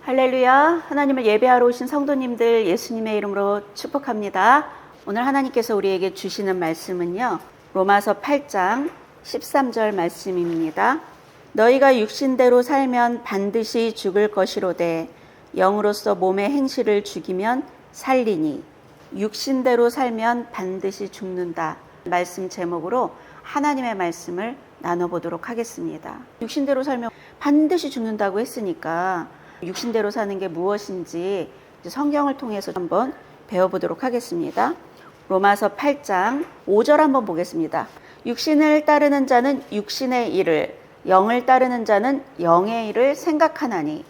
할렐루야. 하나님을 예배하러 오신 성도님들 예수님의 이름으로 축복합니다. 오늘 하나님께서 우리에게 주시는 말씀은요, 로마서 8장 13절 말씀입니다. 너희가 육신대로 살면 반드시 죽을 것이로되 영으로서 몸의 행실을 죽이면 살리니. 육신대로 살면 반드시 죽는다. 말씀 제목으로 하나님의 말씀을 나눠보도록 하겠습니다. 육신대로 살면 반드시 죽는다고 했으니까 육신대로 사는 게 무엇인지 성경을 통해서 한번 배워보도록 하겠습니다. 로마서 8장 5절 한번 보겠습니다. 육신을 따르는 자는 육신의 일을, 영을 따르는 자는 영의 일을 생각하나니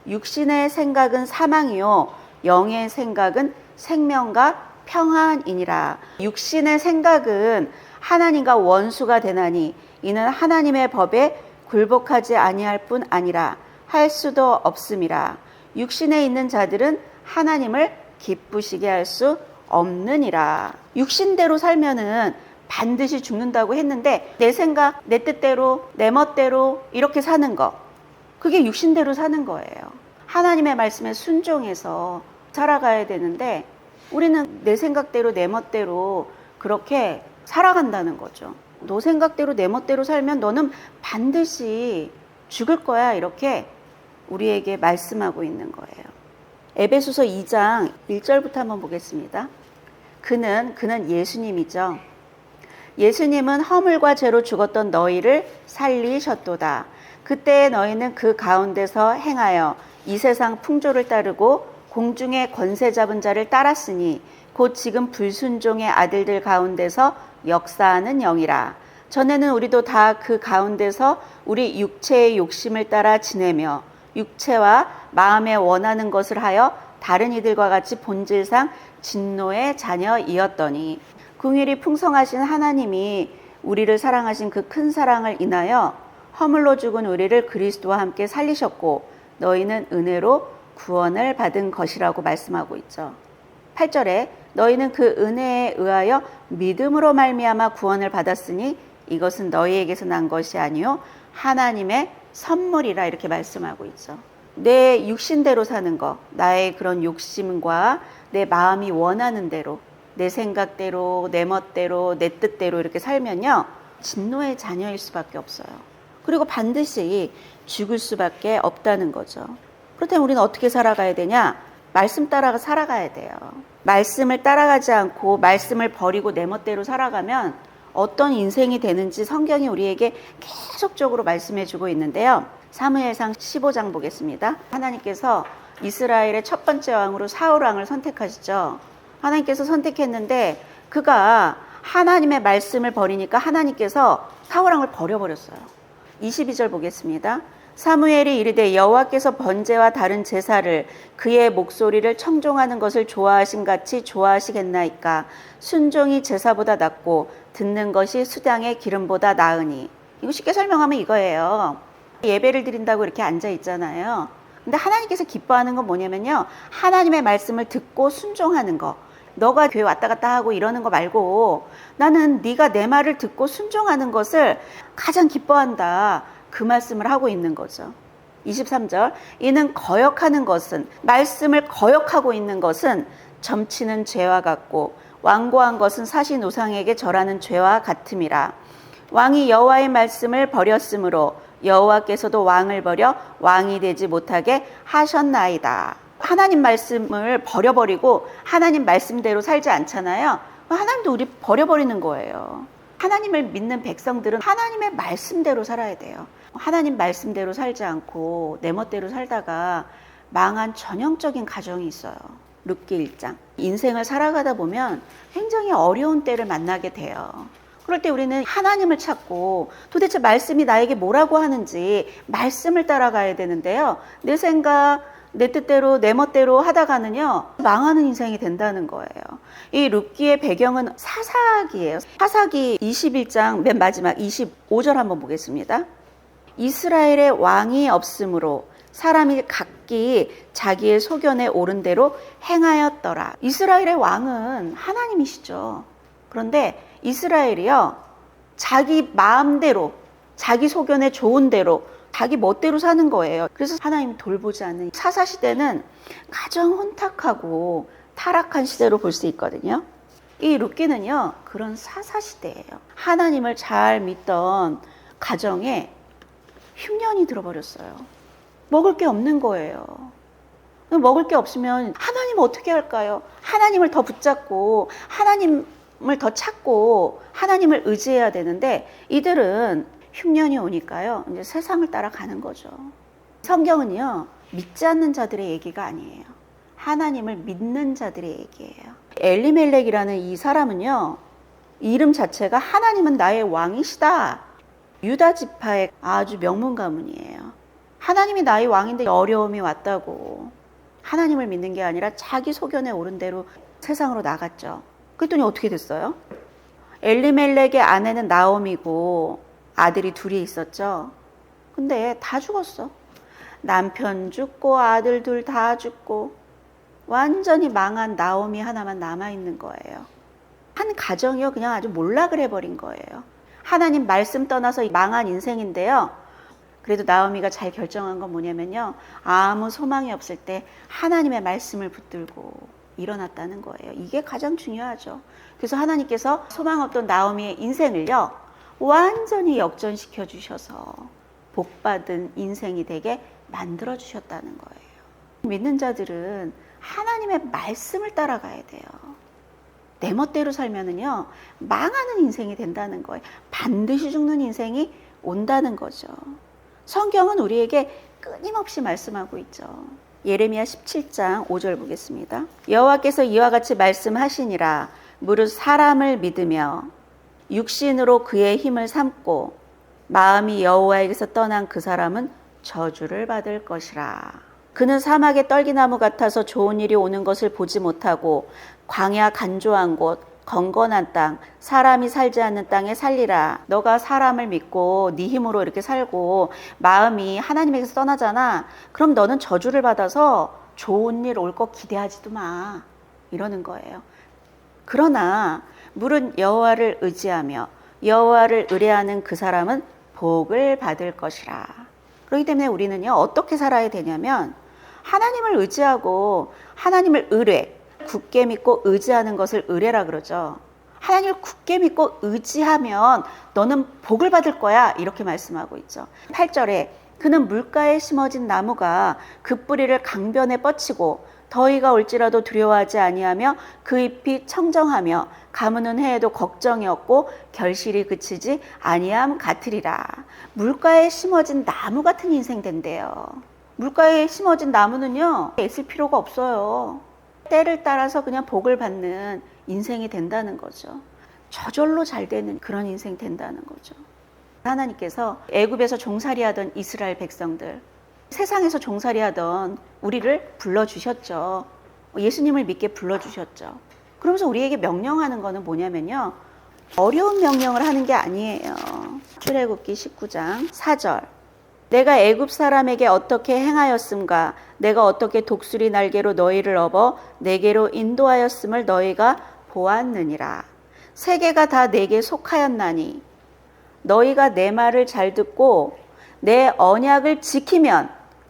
육신의 생각은 사망이요 영의 생각은 생명과 평안이니라. 육신의 생각은 하나님과 원수가 되나니 이는 하나님의 법에 굴복하지 아니할 뿐 아니라 할 수도 없음이라. 육신에 있는 자들은 하나님을 기쁘시게 할 수 없느니라. 육신대로 살면은 반드시 죽는다고 했는데 내 생각, 내 뜻대로, 내 멋대로 이렇게 사는 거, 그게 육신대로 사는 거예요. 하나님의 말씀에 순종해서 살아가야 되는데 우리는 내 생각대로, 내 멋대로 그렇게 살아간다는 거죠. 너 생각대로, 내 멋대로 살면 너는 반드시 죽을 거야, 이렇게 우리에게 말씀하고 있는 거예요. 에베소서 2장 1절부터 한번 보겠습니다. 그는 예수님이죠. 예수님은 허물과 죄로 죽었던 너희를 살리셨도다. 그때 너희는 그 가운데서 행하여 이 세상 풍조를 따르고 공중의 권세 잡은 자를 따랐으니 곧 지금 불순종의 아들들 가운데서 역사하는 영이라. 전에는 우리도 다 그 가운데서 우리 육체의 욕심을 따라 지내며 육체와 마음에 원하는 것을 하여 다른 이들과 같이 본질상 진노의 자녀이었더니 긍휼이 풍성하신 하나님이 우리를 사랑하신 그 큰 사랑을 인하여 허물로 죽은 우리를 그리스도와 함께 살리셨고 너희는 은혜로 구원을 받은 것이라고 말씀하고 있죠. 8절에 너희는 그 은혜에 의하여 믿음으로 말미암아 구원을 받았으니 이것은 너희에게서 난 것이 아니요 하나님의 선물이라, 이렇게 말씀하고 있죠. 내 육신대로 사는 거, 나의 그런 욕심과 내 마음이 원하는 대로, 내 생각대로, 내 멋대로, 내 뜻대로 이렇게 살면요, 진노의 자녀일 수밖에 없어요. 그리고 반드시 죽을 수밖에 없다는 거죠. 그렇다면 우리는 어떻게 살아가야 되냐? 말씀 따라 살아가야 돼요. 말씀을 따라가지 않고 말씀을 버리고 내 멋대로 살아가면 어떤 인생이 되는지 성경이 우리에게 계속적으로 말씀해 주고 있는데요. 사무엘상 15장 보겠습니다. 하나님께서 이스라엘의 첫 번째 왕으로 사울 왕을 선택하시죠. 하나님께서 선택했는데 그가 하나님의 말씀을 버리니까 하나님께서 사울 왕을 버려버렸어요. 22절 보겠습니다. 사무엘이 이르되 여호와께서 번제와 다른 제사를 그의 목소리를 청종하는 것을 좋아하신 같이 좋아하시겠나이까. 순종이 제사보다 낫고 듣는 것이 수당의 기름보다 나으니. 이거 쉽게 설명하면 이거예요. 예배를 드린다고 이렇게 앉아 있잖아요. 근데 하나님께서 기뻐하는 건 뭐냐면요, 하나님의 말씀을 듣고 순종하는 거. 너가 교회 왔다 갔다 하고 이러는 거 말고 나는 네가 내 말을 듣고 순종하는 것을 가장 기뻐한다, 그 말씀을 하고 있는 거죠. 23절, 이는 거역하는 것은, 말씀을 거역하고 있는 것은 점치는 죄와 같고 완고한 것은 사신 우상에게 절하는 죄와 같음이라. 왕이 여호와의 말씀을 버렸으므로 여호와께서도 왕을 버려 왕이 되지 못하게 하셨나이다. 하나님 말씀을 버려버리고 하나님 말씀대로 살지 않잖아요. 하나님도 우리 버려버리는 거예요. 하나님을 믿는 백성들은 하나님의 말씀대로 살아야 돼요. 하나님 말씀대로 살지 않고 내 멋대로 살다가 망한 전형적인 가정이 있어요. 룻기 1장. 인생을 살아가다 보면 굉장히 어려운 때를 만나게 돼요. 그럴 때 우리는 하나님을 찾고 도대체 말씀이 나에게 뭐라고 하는지 말씀을 따라가야 되는데요. 내 생각, 내 뜻대로, 내 멋대로 하다가는요, 망하는 인생이 된다는 거예요. 이 룻기의 배경은 사사기예요. 사사기 21장 맨 마지막 25절 한번 보겠습니다. 이스라엘의 왕이 없으므로 사람이 각기 자기의 소견에 옳은 대로 행하였더라. 이스라엘의 왕은 하나님이시죠. 그런데 이스라엘이요, 자기 마음대로, 자기 소견에 좋은 대로 자기 멋대로 사는 거예요. 그래서 하나님이 돌보지 않는 사사시대는 가장 혼탁하고 타락한 시대로 볼 수 있거든요. 이 룻기는요, 그런 사사시대예요. 하나님을 잘 믿던 가정에 흉년이 들어버렸어요. 먹을 게 없는 거예요. 먹을 게 없으면 하나님 어떻게 할까요? 하나님을 더 붙잡고 하나님을 더 찾고 하나님을 의지해야 되는데 이들은 흉년이 오니까요, 이제 세상을 따라가는 거죠. 성경은요, 믿지 않는 자들의 얘기가 아니에요. 하나님을 믿는 자들의 얘기예요. 엘리멜렉이라는 이 사람은요, 이름 자체가 하나님은 나의 왕이시다. 유다 지파의 아주 명문 가문이에요. 하나님이 나의 왕인데 어려움이 왔다고 하나님을 믿는 게 아니라 자기 소견에 오른 대로 세상으로 나갔죠. 그랬더니 어떻게 됐어요? 엘리멜렉의 아내는 나옴이고 아들이 둘이 있었죠. 근데 다 죽었어. 남편 죽고 아들 둘 다 죽고 완전히 망한 나옴이 하나만 남아있는 거예요. 한 가정이요, 그냥 아주 몰락을 해버린 거예요. 하나님 말씀 떠나서 망한 인생인데요. 그래도 나오미가 잘 결정한 건 뭐냐면요, 아무 소망이 없을 때 하나님의 말씀을 붙들고 일어났다는 거예요. 이게 가장 중요하죠. 그래서 하나님께서 소망 없던 나오미의 인생을요, 완전히 역전시켜 주셔서 복받은 인생이 되게 만들어 주셨다는 거예요. 믿는 자들은 하나님의 말씀을 따라가야 돼요. 내 멋대로 살면은요, 망하는 인생이 된다는 거예요. 반드시 죽는 인생이 온다는 거죠. 성경은 우리에게 끊임없이 말씀하고 있죠. 예레미야 17장 5절 보겠습니다. 여호와께서 이와 같이 말씀하시니라. 무릇 사람을 믿으며 육신으로 그의 힘을 삼고 마음이 여호와에게서 떠난 그 사람은 저주를 받을 것이라. 그는 사막의 떨기나무 같아서 좋은 일이 오는 것을 보지 못하고 광야 간조한 곳, 건건한 땅, 사람이 살지 않는 땅에 살리라. 너가 사람을 믿고 네 힘으로 이렇게 살고 마음이 하나님에게서 떠나잖아. 그럼 너는 저주를 받아서 좋은 일 올 거 기대하지도 마. 이러는 거예요. 그러나 물은 여호와를 의지하며 여호와를 의뢰하는 그 사람은 복을 받을 것이라. 그렇기 때문에 우리는요, 어떻게 살아야 되냐면 하나님을 의지하고 하나님을 의뢰, 굳게 믿고 의지하는 것을 의뢰라 그러죠. 하나님을 굳게 믿고 의지하면 너는 복을 받을 거야, 이렇게 말씀하고 있죠. 8절에 그는 물가에 심어진 나무가 그 뿌리를 강변에 뻗치고 더위가 올지라도 두려워하지 아니하며 그 잎이 청정하며 가무는 해에도 걱정이 없고 결실이 그치지 아니함 같으리라. 물가에 심어진 나무 같은 인생 된대요. 물가에 심어진 나무는요, 애쓸 필요가 없어요. 때를 따라서 그냥 복을 받는 인생이 된다는 거죠. 저절로 잘 되는 그런 인생 된다는 거죠. 하나님께서 애굽에서 종살이하던 이스라엘 백성들, 세상에서 종살이하던 우리를 불러주셨죠. 예수님을 믿게 불러주셨죠. 그러면서 우리에게 명령하는 거는 뭐냐면요, 어려운 명령을 하는 게 아니에요. 출애굽기 19장 4절. 내가 애굽 사람에게 어떻게 행하였음과 내가 어떻게 독수리 날개로 너희를 업어 내게로 인도하였음을 너희가 보았느니라. 세계가 다 내게 속하였나니 너희가 내 말을 잘 듣고 내 언약을 지키면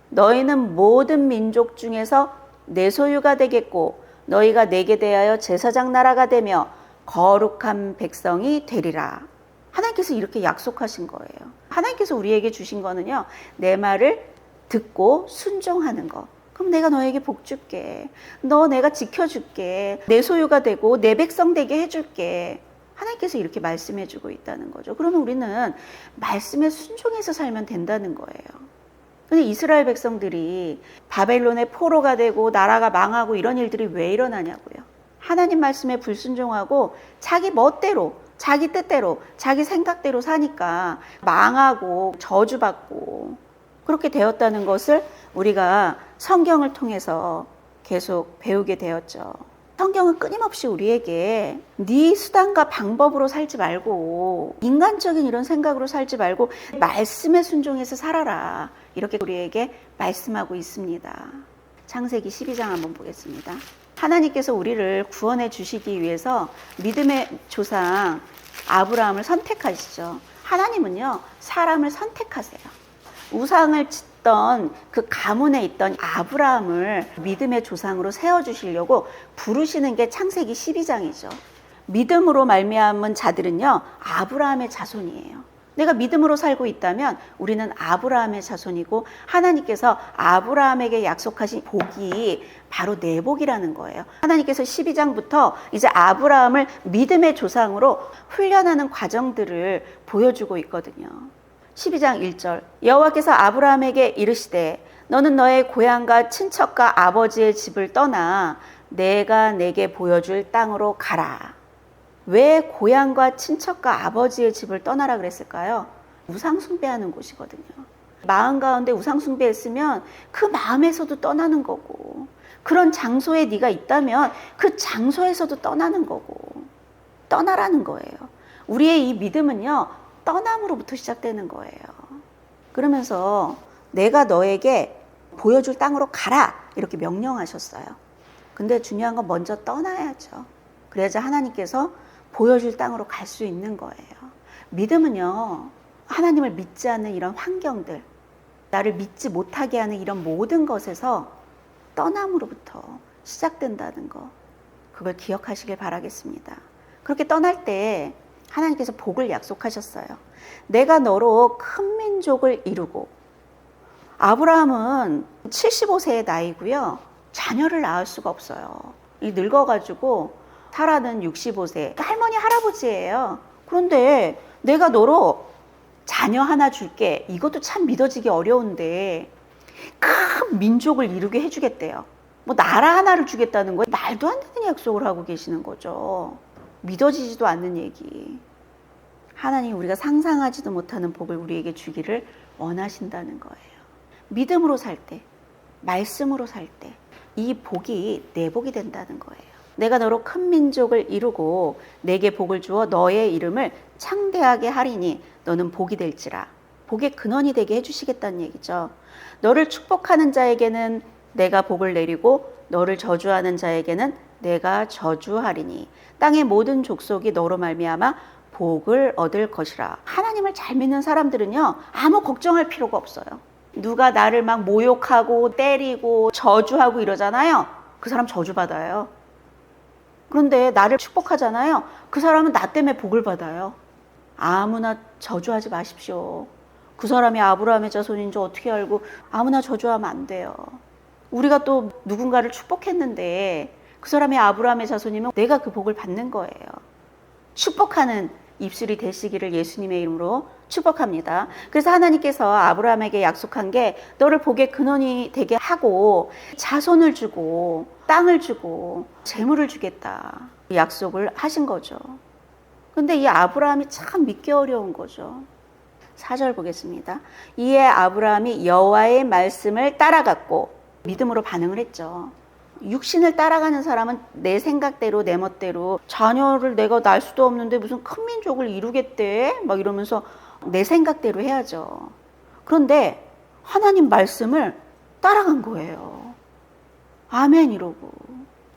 너희는 모든 민족 중에서 내 소유가 되겠고 너희가 내게 대하여 제사장 나라가 되며 거룩한 백성이 되리라. 하나님께서 이렇게 약속하신 거예요. 하나님께서 우리에게 주신 거는요, 내 말을 듣고 순종하는 거. 그럼 내가 너에게 복 줄게. 너 내가 지켜줄게. 내 소유가 되고 내 백성 되게 해줄게. 하나님께서 이렇게 말씀해 주고 있다는 거죠. 그러면 우리는 말씀에 순종해서 살면 된다는 거예요. 근데 이스라엘 백성들이 바벨론의 포로가 되고 나라가 망하고 이런 일들이 왜 일어나냐고요. 하나님 말씀에 불순종하고 자기 멋대로, 자기 뜻대로, 자기 생각대로 사니까 망하고 저주받고 그렇게 되었다는 것을 우리가 성경을 통해서 계속 배우게 되었죠. 성경은 끊임없이 우리에게 네 수단과 방법으로 살지 말고 인간적인 이런 생각으로 살지 말고 말씀에 순종해서 살아라, 이렇게 우리에게 말씀하고 있습니다. 창세기 12장 한번 보겠습니다. 하나님께서 우리를 구원해 주시기 위해서 믿음의 조상 아브라함을 선택하시죠. 하나님은요, 사람을 선택하세요. 우상을 짓던 그 가문에 있던 아브라함을 믿음의 조상으로 세워주시려고 부르시는 게 창세기 12장이죠. 믿음으로 말미암은 자들은요, 아브라함의 자손이에요. 내가 믿음으로 살고 있다면 우리는 아브라함의 자손이고 하나님께서 아브라함에게 약속하신 복이 바로 내 복이라는 거예요. 하나님께서 12장부터 이제 아브라함을 믿음의 조상으로 훈련하는 과정들을 보여주고 있거든요. 12장 1절 여호와께서 아브라함에게 이르시되 너는 너의 고향과 친척과 아버지의 집을 떠나 내가 내게 보여줄 땅으로 가라. 왜 고향과 친척과 아버지의 집을 떠나라 그랬을까요? 우상 숭배하는 곳이거든요. 마음 가운데 우상 숭배했으면 그 마음에서도 떠나는 거고, 그런 장소에 네가 있다면 그 장소에서도 떠나는 거고, 떠나라는 거예요. 우리의 이 믿음은요, 떠남으로부터 시작되는 거예요. 그러면서 내가 너에게 보여줄 땅으로 가라 이렇게 명령하셨어요. 근데 중요한 건 먼저 떠나야죠. 그래야지 하나님께서 보여줄 땅으로 갈 수 있는 거예요. 믿음은요, 하나님을 믿지 않는 이런 환경들, 나를 믿지 못하게 하는 이런 모든 것에서 떠남으로부터 시작된다는 거, 그걸 기억하시길 바라겠습니다. 그렇게 떠날 때 하나님께서 복을 약속하셨어요. 내가 너로 큰 민족을 이루고, 아브라함은 75세의 나이고요, 자녀를 낳을 수가 없어요. 늙어가지고 사라는 65세, 할머니 할아버지예요. 그런데 내가 너로 자녀 하나 줄게. 이것도 참 믿어지기 어려운데 큰 민족을 이루게 해주겠대요. 뭐 나라 하나를 주겠다는 거예요. 말도 안 되는 약속을 하고 계시는 거죠. 믿어지지도 않는 얘기. 하나님 우리가 상상하지도 못하는 복을 우리에게 주기를 원하신다는 거예요. 믿음으로 살 때, 말씀으로 살 때 이 복이 내 복이 된다는 거예요. 내가 너로 큰 민족을 이루고 내게 복을 주어 너의 이름을 창대하게 하리니 너는 복이 될지라. 복의 근원이 되게 해주시겠다는 얘기죠. 너를 축복하는 자에게는 내가 복을 내리고 너를 저주하는 자에게는 내가 저주하리니 땅의 모든 족속이 너로 말미암아 복을 얻을 것이라. 하나님을 잘 믿는 사람들은요, 아무 걱정할 필요가 없어요. 누가 나를 막 모욕하고 때리고 저주하고 이러잖아요. 그 사람 저주받아요. 그런데 나를 축복하잖아요. 그 사람은 나 때문에 복을 받아요. 아무나 저주하지 마십시오. 그 사람이 아브라함의 자손인 줄 어떻게 알고 아무나 저주하면 안 돼요. 우리가 또 누군가를 축복했는데 그 사람이 아브라함의 자손이면 내가 그 복을 받는 거예요. 축복하는 입술이 되시기를 예수님의 이름으로 축복합니다. 그래서 하나님께서 아브라함에게 약속한 게 너를 복의 근원이 되게 하고 자손을 주고 땅을 주고 재물을 주겠다 약속을 하신 거죠. 그런데 이 아브라함이 참 믿기 어려운 거죠. 4절 보겠습니다. 이에 아브라함이 여호와의 말씀을 따라갔고 믿음으로 반응을 했죠. 육신을 따라가는 사람은 내 생각대로 내 멋대로 자녀를 내가 낳을 수도 없는데 무슨 큰 민족을 이루겠대 막 이러면서 내 생각대로 해야죠. 그런데 하나님 말씀을 따라간 거예요. 아멘 이러고.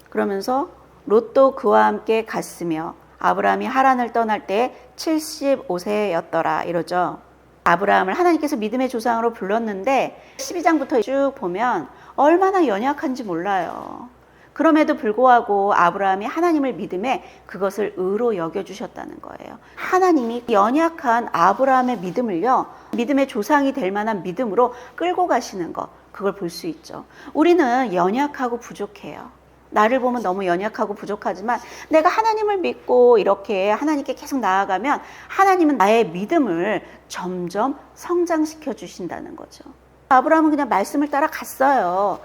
그러면서 롯도 그와 함께 갔으며 아브라함이 하란을 떠날 때 75세였더라 이러죠. 아브라함을 하나님께서 믿음의 조상으로 불렀는데 12장부터 쭉 보면 얼마나 연약한지 몰라요. 그럼에도 불구하고 아브라함이 하나님을 믿음에 그것을 의로 여겨주셨다는 거예요. 하나님이 연약한 아브라함의 믿음을요, 믿음의 조상이 될 만한 믿음으로 끌고 가시는 거, 그걸 볼 수 있죠. 우리는 연약하고 부족해요. 나를 보면 너무 연약하고 부족하지만 내가 하나님을 믿고 이렇게 하나님께 계속 나아가면 하나님은 나의 믿음을 점점 성장시켜 주신다는 거죠. 아브라함은 그냥 말씀을 따라 갔어요.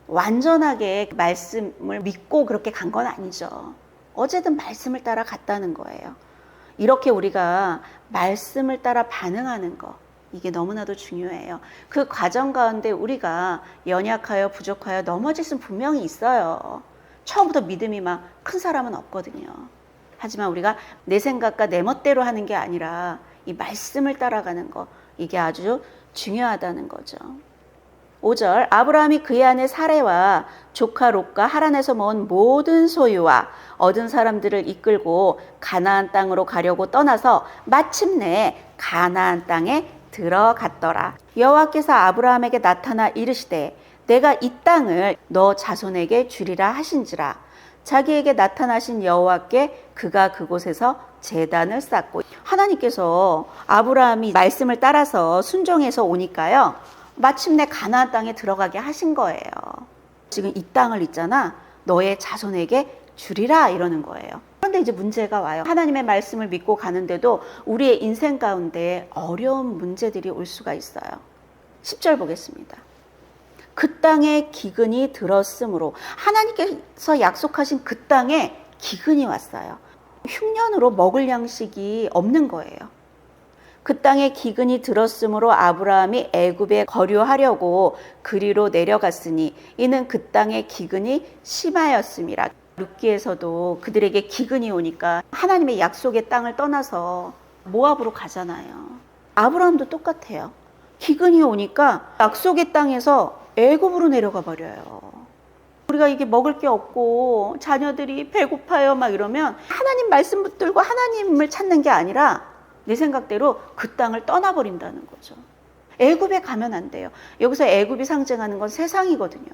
완전하게 말씀을 믿고 그렇게 간 건 아니죠. 어쨌든 말씀을 따라 갔다는 거예요. 이렇게 우리가 말씀을 따라 반응하는 거, 이게 너무나도 중요해요. 그 과정 가운데 우리가 연약하여 부족하여 넘어질 수는 분명히 있어요. 처음부터 믿음이 막 큰 사람은 없거든요. 하지만 우리가 내 생각과 내 멋대로 하는 게 아니라 이 말씀을 따라가는 거, 이게 아주 중요하다는 거죠. 5절 아브라함이 그의 아내 사레와 조카 롯과 하란에서 모은 모든 소유와 얻은 사람들을 이끌고 가나안 땅으로 가려고 떠나서 마침내 가나안 땅에 들어갔더라. 여호와께서 아브라함에게 나타나 이르시되 내가 이 땅을 너 자손에게 주리라 하신지라. 자기에게 나타나신 여호와께 그가 그곳에서 제단을 쌓고, 하나님께서 아브라함이 말씀을 따라서 순종해서 오니까요, 마침내 가나안 땅에 들어가게 하신 거예요. 지금 이 땅을 있잖아, 너의 자손에게 주리라 이러는 거예요. 그런데 이제 문제가 와요. 하나님의 말씀을 믿고 가는데도 우리의 인생 가운데 어려운 문제들이 올 수가 있어요. 10절 보겠습니다. 그 땅에 기근이 들었으므로, 하나님께서 약속하신 그 땅에 기근이 왔어요. 흉년으로 먹을 양식이 없는 거예요. 그 땅에 기근이 들었으므로 아브라함이 애굽에 거류하려고 그리로 내려갔으니 이는 그 땅에 기근이 심하였음이라. 룻기에서도 그들에게 기근이 오니까 하나님의 약속의 땅을 떠나서 모압으로 가잖아요. 아브라함도 똑같아요. 기근이 오니까 약속의 땅에서 애굽으로 내려가 버려요. 우리가 이게 먹을 게 없고 자녀들이 배고파요 막 이러면 하나님 말씀 붙들고 하나님을 찾는 게 아니라 내 생각대로 그 땅을 떠나버린다는 거죠. 애굽에 가면 안 돼요. 여기서 애굽이 상징하는 건 세상이거든요.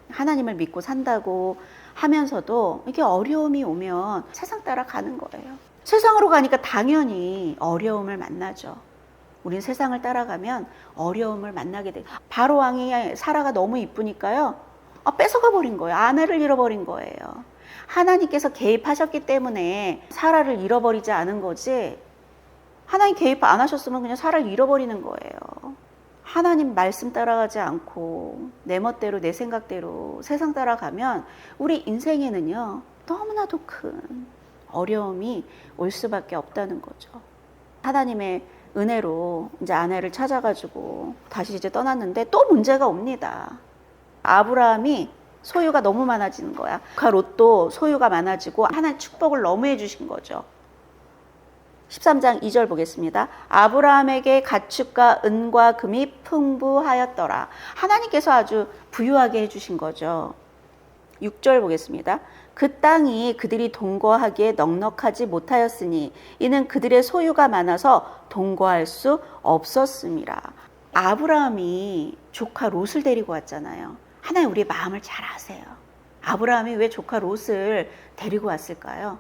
하나님을 믿고 산다고 하면서도 이게 어려움이 오면 세상 따라가는 거예요. 세상으로 가니까 당연히 어려움을 만나죠. 우린 세상을 따라가면 어려움을 만나게 돼요. 바로 왕이 사라가 너무 이쁘니까요, 뺏어가 버린 거예요. 아내를 잃어버린 거예요. 하나님께서 개입하셨기 때문에 사라를 잃어버리지 않은 거지, 하나님 개입 안 하셨으면 그냥 사라를 잃어버리는 거예요. 하나님 말씀 따라가지 않고 내 멋대로 내 생각대로 세상 따라가면 우리 인생에는요, 너무나도 큰 어려움이 올 수밖에 없다는 거죠. 하나님의 은혜로 이제 아내를 찾아가지고 다시 이제 떠났는데 또 문제가 옵니다. 아브라함이 소유가 너무 많아지는 거야. 롯도 소유가 많아지고 하나님 축복을 너무 해주신 거죠. 13장 2절 보겠습니다. 아브라함에게 가축과 은과 금이 풍부하였더라. 하나님께서 아주 부유하게 해주신 거죠. 6절 보겠습니다. 그 땅이 그들이 동거하기에 넉넉하지 못하였으니 이는 그들의 소유가 많아서 동거할 수 없었음이라. 아브라함이 조카 롯을 데리고 왔잖아요. 하나님 우리의 마음을 잘 아세요. 아브라함이 왜 조카 롯을 데리고 왔을까요?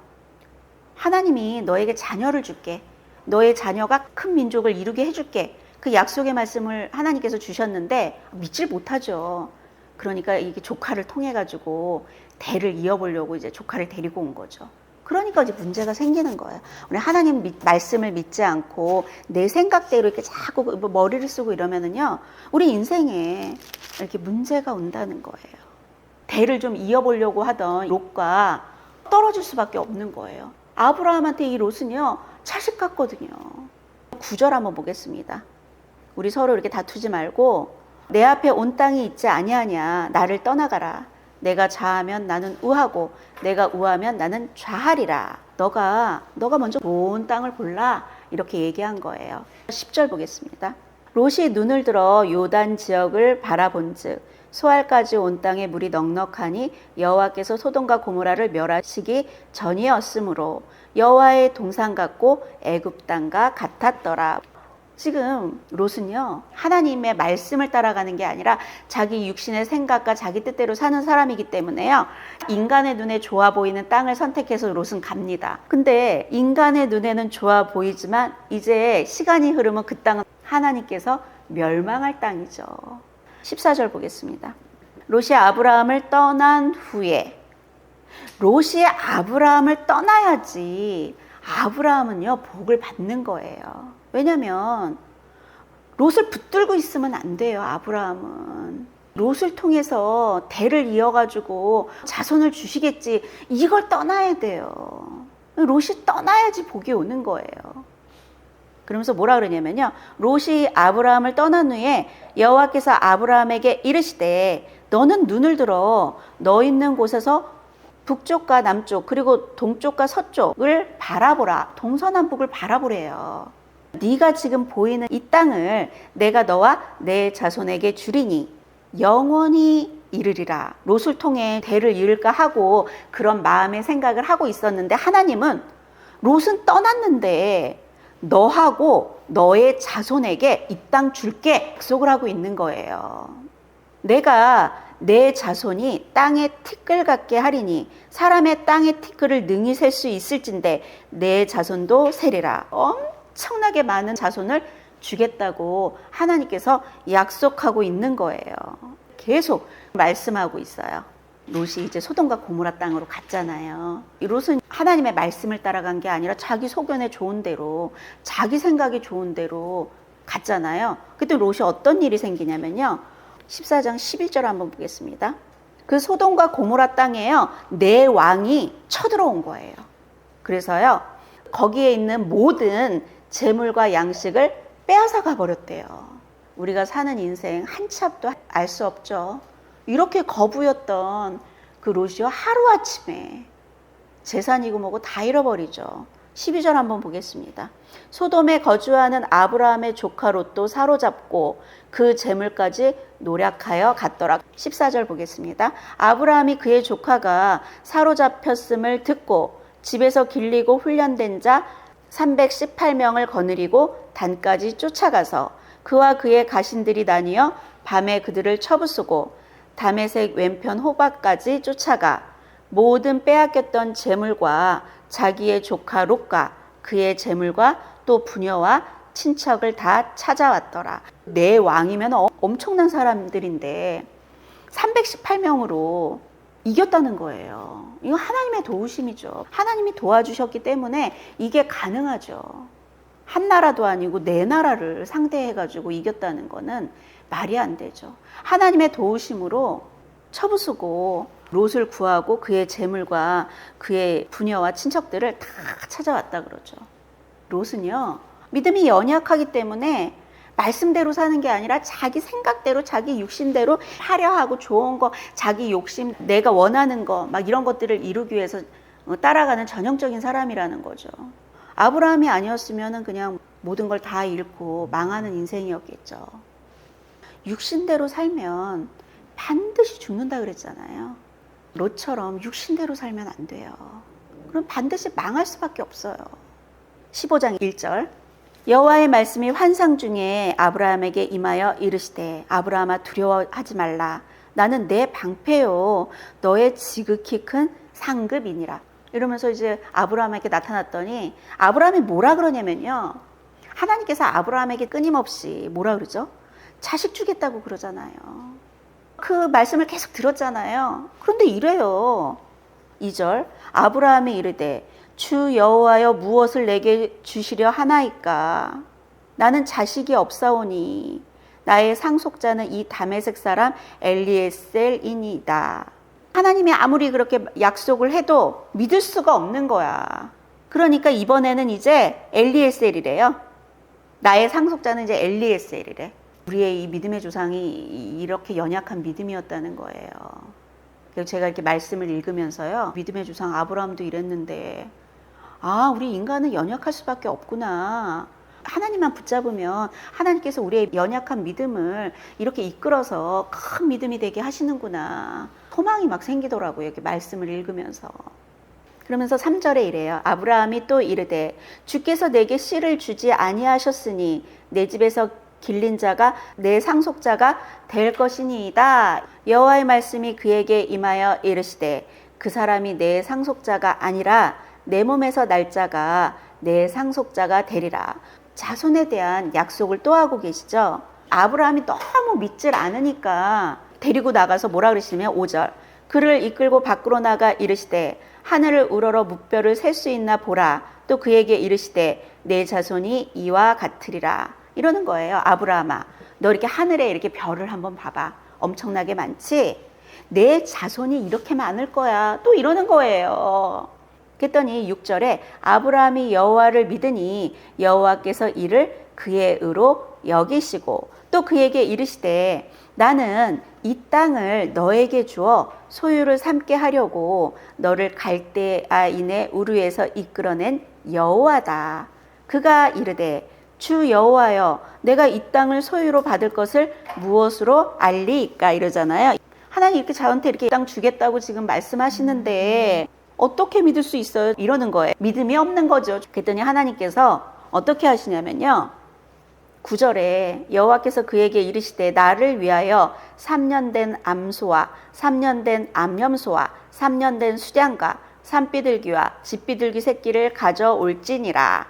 하나님이 너에게 자녀를 줄게, 너의 자녀가 큰 민족을 이루게 해줄게, 그 약속의 말씀을 하나님께서 주셨는데 믿질 못하죠. 그러니까 이게 조카를 통해 가지고 대를 이어보려고 이제 조카를 데리고 온 거죠. 그러니까 이제 문제가 생기는 거예요. 우리 하나님 말씀을 믿지 않고 내 생각대로 이렇게 자꾸 머리를 쓰고 이러면은요, 우리 인생에 이렇게 문제가 온다는 거예요. 대를 좀 이어보려고 하던 롯과 떨어질 수밖에 없는 거예요. 아브라함한테 이 롯은요, 자식 같거든요. 9절 한번 보겠습니다. 우리 서로 이렇게 다투지 말고, 내 앞에 온 땅이 있지 아니하냐, 나를 떠나가라. 내가 좌하면 나는 우하고 내가 우하면 나는 좌하리라. 너가 먼저 좋은 땅을 골라, 이렇게 얘기한 거예요. 10절 보겠습니다. 롯이 눈을 들어 요단 지역을 바라본즉 소알까지 온 땅에 물이 넉넉하니 여호와께서 소돔과 고모라를 멸하시기 전이었으므로 여호와의 동산 같고 애굽 땅과 같았더라. 지금 롯은요, 하나님의 말씀을 따라가는 게 아니라 자기 육신의 생각과 자기 뜻대로 사는 사람이기 때문에요, 인간의 눈에 좋아 보이는 땅을 선택해서 롯은 갑니다. 근데 인간의 눈에는 좋아 보이지만 이제 시간이 흐르면 그 땅은 하나님께서 멸망할 땅이죠. 14절 보겠습니다. 롯이 아브라함을 떠난 후에, 롯이 아브라함을 떠나야지 아브라함은요, 복을 받는 거예요. 왜냐면 롯을 붙들고 있으면 안 돼요. 아브라함은 롯을 통해서 대를 이어가지고 자손을 주시겠지, 이걸 떠나야 돼요. 롯이 떠나야지 복이 오는 거예요. 그러면서 뭐라 그러냐면요, 롯이 아브라함을 떠난 후에 여호와께서 아브라함에게 이르시되 너는 눈을 들어 너 있는 곳에서 북쪽과 남쪽 그리고 동쪽과 서쪽을 바라보라. 동서남북을 바라보래요. 네가 지금 보이는 이 땅을 내가 너와 내 자손에게 주리니 영원히 이르리라. 롯을 통해 대를 이을까 하고 그런 마음의 생각을 하고 있었는데, 하나님은 롯은 떠났는데 너하고 너의 자손에게 이 땅 줄게 약속을 하고 있는 거예요. 내가 내 자손이 땅의 티끌 같게 하리니 사람의 땅의 티끌을 능히 셀 수 있을진데 내 자손도 세리라. 엄청나게 많은 자손을 주겠다고 하나님께서 약속하고 있는 거예요. 계속 말씀하고 있어요. 롯이 이제 소돔과 고모라 땅으로 갔잖아요. 이 롯은 하나님의 말씀을 따라간 게 아니라 자기 소견에 좋은 대로, 자기 생각이 좋은 대로 갔잖아요. 그때 롯이 어떤 일이 생기냐면요. 14장 11절 한번 보겠습니다. 그 소돔과 고모라 땅에요, 내 왕이 쳐들어온 거예요. 그래서요, 거기에 있는 모든 재물과 양식을 빼앗아 가버렸대요. 우리가 사는 인생 한 치 앞도 알 수 없죠. 이렇게 거부였던 그 롯이요, 하루아침에 재산이고 뭐고 다 잃어버리죠. 12절 한번 보겠습니다. 소돔에 거주하는 아브라함의 조카 롯도 사로잡고 그 재물까지 노략하여 갔더라. 14절 보겠습니다. 아브라함이 그의 조카가 사로잡혔음을 듣고 집에서 길리고 훈련된 자 318명을 거느리고 단까지 쫓아가서 그와 그의 가신들이 나뉘어 밤에 그들을 쳐부수고 다메섹 왼편 호박까지 쫓아가 모든 빼앗겼던 재물과 자기의 조카 롯과 그의 재물과 또 부녀와 친척을 다 찾아왔더라. 내 왕이면 엄청난 사람들인데 318명으로 이겼다는 거예요. 이거 하나님의 도우심이죠. 하나님이 도와주셨기 때문에 이게 가능하죠. 한 나라도 아니고 네 나라를 상대해가지고 이겼다는 거는 말이 안 되죠. 하나님의 도우심으로 쳐부수고 롯을 구하고 그의 재물과 그의 부녀와 친척들을 다 찾아왔다 그러죠. 롯은요, 믿음이 연약하기 때문에 말씀대로 사는 게 아니라 자기 생각대로, 자기 육신대로 하려 하고 좋은 거, 자기 욕심, 내가 원하는 거, 막 이런 것들을 이루기 위해서 따라가는 전형적인 사람이라는 거죠. 아브라함이 아니었으면 그냥 모든 걸 다 잃고 망하는 인생이었겠죠. 육신대로 살면 반드시 죽는다 그랬잖아요. 롯처럼 육신대로 살면 안 돼요. 그럼 반드시 망할 수밖에 없어요. 15장 1절. 여호와의 말씀이 환상 중에 아브라함에게 임하여 이르시되 아브라함아 두려워하지 말라. 나는 내 방패요 너의 지극히 큰 상급이니라. 이러면서 이제 아브라함에게 나타났더니 아브라함이 뭐라 그러냐면요. 하나님께서 아브라함에게 끊임없이 뭐라 그러죠? 자식 주겠다고 그러잖아요. 그 말씀을 계속 들었잖아요. 그런데 이래요. 2절. 아브라함이 이르되 주 여호와여 무엇을 내게 주시려 하나이까? 나는 자식이 없사오니 나의 상속자는 이 다메섹 사람 엘리에셀이니이다. 하나님이 아무리 그렇게 약속을 해도 믿을 수가 없는 거야. 그러니까 이번에는 이제 엘리에셀이래요. 나의 상속자는 이제 엘리에셀이래. 우리의 이 믿음의 조상이 이렇게 연약한 믿음이었다는 거예요. 그래서 제가 이렇게 말씀을 읽으면서요, 믿음의 조상 아브라함도 이랬는데, 우리 인간은 연약할 수밖에 없구나. 하나님만 붙잡으면 하나님께서 우리의 연약한 믿음을 이렇게 이끌어서 큰 믿음이 되게 하시는구나. 소망이 막 생기더라고요. 이렇게 말씀을 읽으면서. 그러면서 3절에 이래요. 아브라함이 또 이르되 주께서 내게 씨를 주지 아니하셨으니 내 집에서 길린 자가 내 상속자가 될 것이니이다. 여호와의 말씀이 그에게 임하여 이르시되 그 사람이 내 상속자가 아니라 내 몸에서 날 자가 내 상속자가 되리라. 자손에 대한 약속을 또 하고 계시죠. 아브라함이 너무 믿질 않으니까 데리고 나가서 뭐라 그러시냐면 5절. 그를 이끌고 밖으로 나가 이르시되 하늘을 우러러 무뼈를 셀 수 있나 보라. 또 그에게 이르시되 내 자손이 이와 같으리라. 이러는 거예요. 아브라함아, 너 이렇게 하늘에 이렇게 별을 한번 봐봐. 엄청나게 많지? 내 자손이 이렇게 많을 거야. 또 이러는 거예요. 그랬더니 6절에 아브라함이 여호와를 믿으니 여호와께서 이를 그의 의로 여기시고 또 그에게 이르시되 나는 이 땅을 너에게 주어 소유를 삼게 하려고 너를 갈대아인의 우르에서 이끌어낸 여호와다. 그가 이르되 주 여호와여 내가 이 땅을 소유로 받을 것을 무엇으로 알리이까 이러잖아요. 하나님 이렇게 저한테 이렇게 이 땅 주겠다고 지금 말씀하시는데 어떻게 믿을 수 있어요? 이러는 거예요. 믿음이 없는 거죠. 그랬더니 하나님께서 어떻게 하시냐면요. 9절에 여호와께서 그에게 이르시되 나를 위하여 3년 된 암소와 3년 된 암염소와 3년 된 수량과 산비둘기와 집비둘기 새끼를 가져올지니라.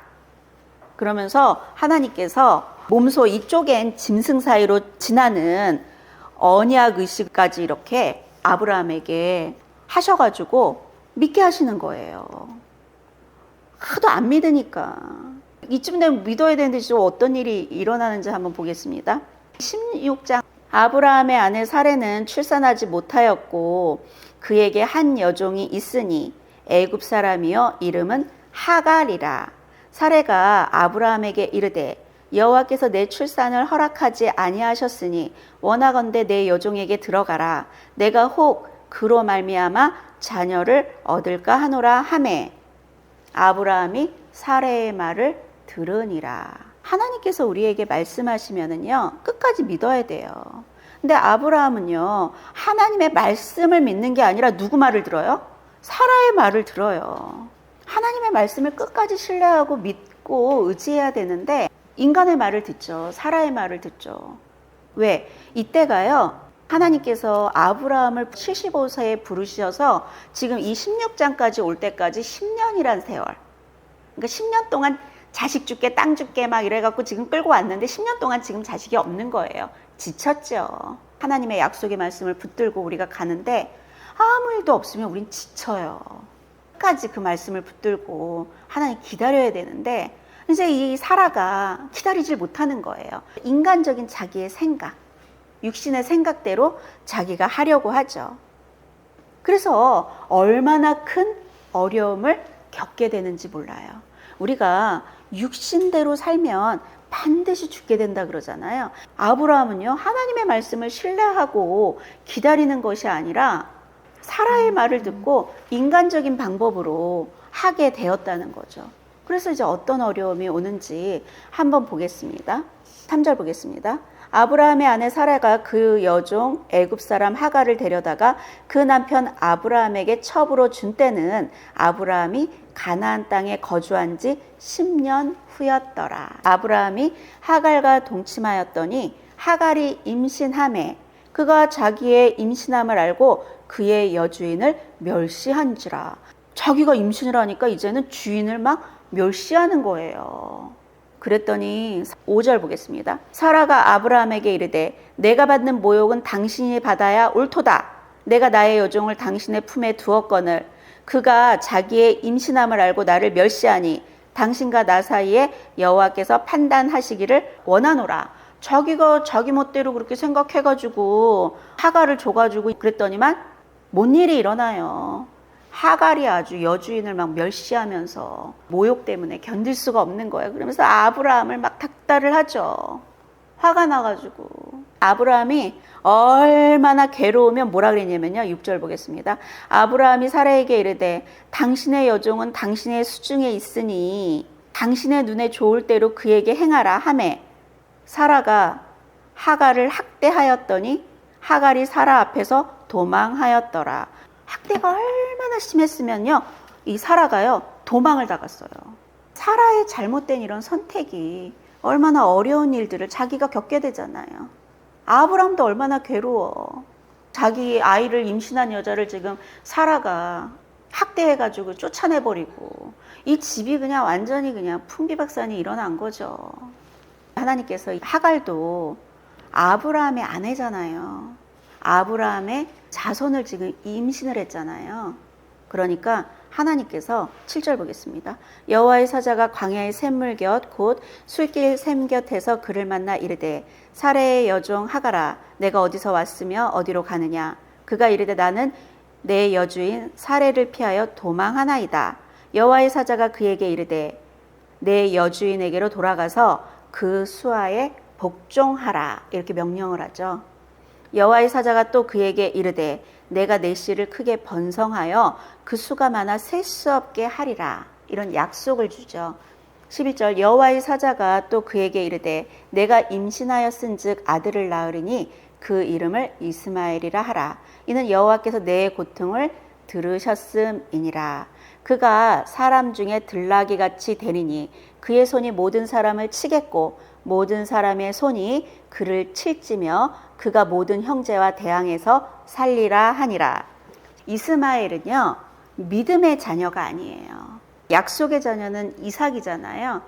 그러면서 하나님께서 몸소 이쪽엔 짐승 사이로 지나는 언약 의식까지 이렇게 아브라함에게 하셔가지고 믿게 하시는 거예요. 하도 안 믿으니까. 이쯤 되면 믿어야 되는데 좀 어떤 일이 일어나는지 한번 보겠습니다. 16장 아브라함의 아내 사레는 출산하지 못하였고 그에게 한 여종이 있으니 애굽 사람이요 이름은 하갈이라. 사레가 아브라함에게 이르되 여호와께서 내 출산을 허락하지 아니하셨으니 원하건대 내 여종에게 들어가라. 내가 혹 그로 말미암아 자녀를 얻을까 하노라 하매 아브라함이 사레의 말을 들으니라. 하나님께서 우리에게 말씀하시면은요 끝까지 믿어야 돼요. 근데 아브라함은요 하나님의 말씀을 믿는 게 아니라 누구 말을 들어요? 사라의 말을 들어요. 하나님의 말씀을 끝까지 신뢰하고 믿고 의지해야 되는데 인간의 말을 듣죠. 사라의 말을 듣죠. 왜? 이때가요 하나님께서 아브라함을 75세에 부르셔서 지금 이 16장까지 올 때까지 10년이란 세월, 그러니까 10년 동안 자식 줄게 땅 줄게 막 이래갖고 지금 끌고 왔는데 10년 동안 지금 자식이 없는 거예요. 지쳤죠. 하나님의 약속의 말씀을 붙들고 우리가 가는데 아무 일도 없으면 우린 지쳐요. 끝까지 그 말씀을 붙들고 하나님 기다려야 되는데 이제 이 사라가 기다리질 못하는 거예요. 인간적인 자기의 생각, 육신의 생각대로 자기가 하려고 하죠. 그래서 얼마나 큰 어려움을 겪게 되는지 몰라요. 우리가 육신대로 살면 반드시 죽게 된다 그러잖아요. 아브라함은요 하나님의 말씀을 신뢰하고 기다리는 것이 아니라 사라의 말을 듣고 인간적인 방법으로 하게 되었다는 거죠. 그래서 이제 어떤 어려움이 오는지 한번 보겠습니다. 3절 보겠습니다. 아브라함의 아내 사라가 그 여종 애굽 사람 하갈을 데려다가 그 남편 아브라함에게 첩으로 준 때는 아브라함이 가나안 땅에 거주한 지 10년 후였더라. 아브라함이 하갈과 동침하였더니 하갈이 임신하매 그가 자기의 임신함을 알고 그의 여주인을 멸시한지라. 자기가 임신을 하니까 이제는 주인을 막 멸시하는 거예요. 그랬더니 5절 보겠습니다. 사라가 아브라함에게 이르되 내가 받는 모욕은 당신이 받아야 옳도다. 내가 나의 여종을 당신의 품에 두었거늘 그가 자기의 임신함을 알고 나를 멸시하니 당신과 나 사이에 여호와께서 판단하시기를 원하노라. 자기가 자기 멋대로 그렇게 생각해가지고 하갈을 줘가지고 그랬더니만 뭔 일이 일어나요. 하갈이 아주 여주인을 막 멸시하면서 모욕 때문에 견딜 수가 없는 거예요. 그러면서 아브라함을 막 닥달을 하죠. 화가 나가지고 아브라함이 얼마나 괴로우면 뭐라 그랬냐면요. 6절 보겠습니다. 아브라함이 사라에게 이르되 당신의 여종은 당신의 수중에 있으니 당신의 눈에 좋을 대로 그에게 행하라 하매 사라가 하갈을 학대하였더니 하갈이 사라 앞에서 도망하였더라. 학대가 얼마나 심했으면요. 이 사라가요. 도망을 나갔어요. 사라의 잘못된 이런 선택이 얼마나 어려운 일들을 자기가 겪게 되잖아요. 아브라함도 얼마나 괴로워. 자기 아이를 임신한 여자를 지금 사라가 학대해가지고 쫓아내버리고 이 집이 그냥 완전히 그냥 풍비박산이 일어난 거죠. 하나님께서 하갈도 아브라함의 아내잖아요. 아브라함의 자손을 지금 임신을 했잖아요. 그러니까 하나님께서 7절 보겠습니다. 여호와의 사자가 광야의 샘물 곁 곧 술길 샘 곁에서 그를 만나 이르되 사레의 여종 하갈아 내가 어디서 왔으며 어디로 가느냐. 그가 이르되 나는 내 여주인 사레를 피하여 도망하나이다. 여호와의 사자가 그에게 이르되 내 여주인에게로 돌아가서 그 수하에 복종하라. 이렇게 명령을 하죠. 여호와의 사자가 또 그에게 이르되 내가 내 씨를 크게 번성하여 그 수가 많아 셀 수 없게 하리라. 이런 약속을 주죠. 11절 여호와의 사자가 또 그에게 이르되 내가 임신하였은즉 아들을 낳으리니 그 이름을 이스마엘이라 하라. 이는 여호와께서 내 고통을 들으셨음이니라. 그가 사람 중에 들나귀 같이 되리니 그의 손이 모든 사람을 치겠고 모든 사람의 손이 그를 칠지며 그가 모든 형제와 대항해서 살리라 하니라. 이스마엘은요, 믿음의 자녀가 아니에요. 약속의 자녀는 이삭이잖아요.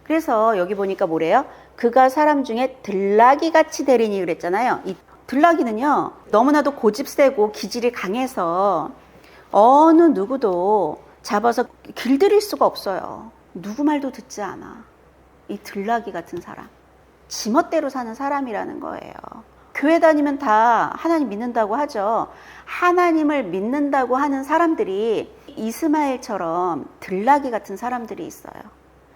그래서 여기 보니까 뭐래요? 그가 사람 중에 들나귀 같이 되리니 그랬잖아요. 이 들나귀는요, 너무나도 고집세고 기질이 강해서 어느 누구도 잡아서 길들일 수가 없어요. 누구 말도 듣지 않아. 이 들나귀 같은 사람. 지멋대로 사는 사람이라는 거예요. 교회 다니면 다 하나님 믿는다고 하죠. 하나님을 믿는다고 하는 사람들이 이스마엘처럼 들나귀 같은 사람들이 있어요.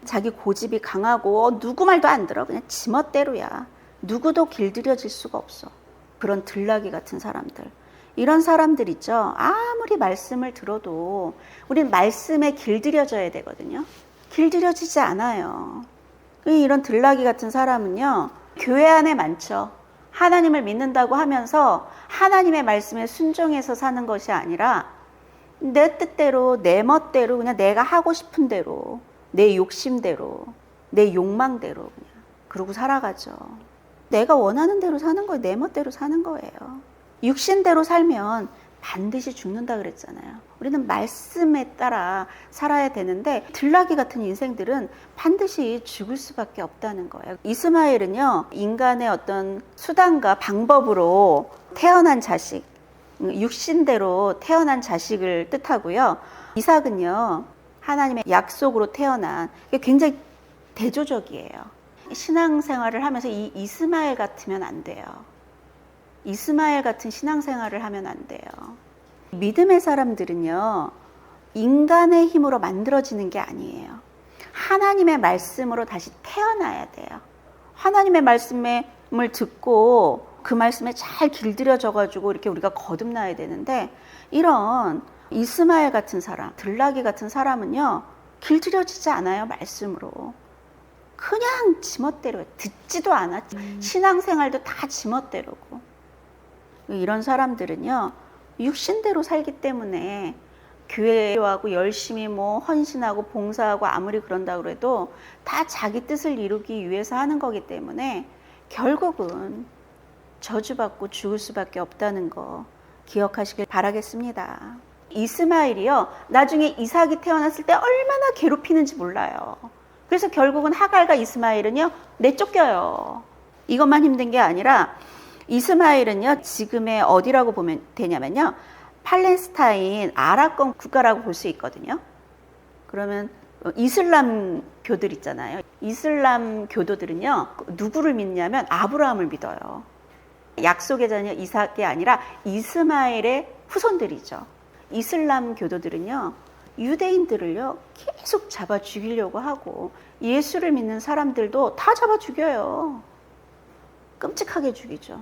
자기 고집이 강하고 누구 말도 안 들어. 그냥 지멋대로야. 누구도 길들여질 수가 없어. 그런 들나귀 같은 사람들. 이런 사람들 있죠. 아무리 말씀을 들어도 우리는 말씀에 길들여져야 되거든요. 길들여지지 않아요. 이런 들나귀 같은 사람은요, 교회 안에 많죠. 하나님을 믿는다고 하면서 하나님의 말씀에 순종해서 사는 것이 아니라 내 뜻대로, 내 멋대로, 그냥 내가 하고 싶은 대로, 내 욕심대로, 내 욕망대로 그냥 그러고 살아가죠. 내가 원하는 대로 사는 거예요. 내 멋대로 사는 거예요. 육신대로 살면 반드시 죽는다 그랬잖아요. 우리는 말씀에 따라 살아야 되는데 들나귀 같은 인생들은 반드시 죽을 수밖에 없다는 거예요. 이스마엘은요, 인간의 어떤 수단과 방법으로 태어난 자식, 육신대로 태어난 자식을 뜻하고요. 이삭은요, 하나님의 약속으로 태어난, 굉장히 대조적이에요. 신앙생활을 하면서 이 이스마엘 같으면 안 돼요. 이스마엘 같은 신앙생활을 하면 안 돼요. 믿음의 사람들은요, 인간의 힘으로 만들어지는 게 아니에요. 하나님의 말씀으로 다시 태어나야 돼요. 하나님의 말씀을 듣고 그 말씀에 잘 길들여져가지고 이렇게 우리가 거듭나야 되는데, 이런 이스마엘 같은 사람, 들나귀 같은 사람은요, 길들여지지 않아요, 말씀으로. 그냥 지멋대로 듣지도 않아. 신앙생활도 다 지멋대로고. 이런 사람들은요, 육신대로 살기 때문에 교회하고 열심히 헌신하고 봉사하고 아무리 그런다고 해도 다 자기 뜻을 이루기 위해서 하는 거기 때문에 결국은 저주받고 죽을 수밖에 없다는 거 기억하시길 바라겠습니다. 이스마엘이요, 나중에 이삭이 태어났을 때 얼마나 괴롭히는지 몰라요. 그래서 결국은 하갈과 이스마엘은요, 내쫓겨요. 이것만 힘든 게 아니라 이스마엘은요, 지금의 어디라고 보면 되냐면요, 팔레스타인 아랍권 국가라고 볼 수 있거든요. 그러면 이슬람 교들 있잖아요. 이슬람 교도들은요, 누구를 믿냐면 아브라함을 믿어요. 약속의 자녀 이삭이 아니라 이스마엘의 후손들이죠. 이슬람 교도들은요, 유대인들을요, 계속 잡아 죽이려고 하고 예수를 믿는 사람들도 다 잡아 죽여요. 끔찍하게 죽이죠.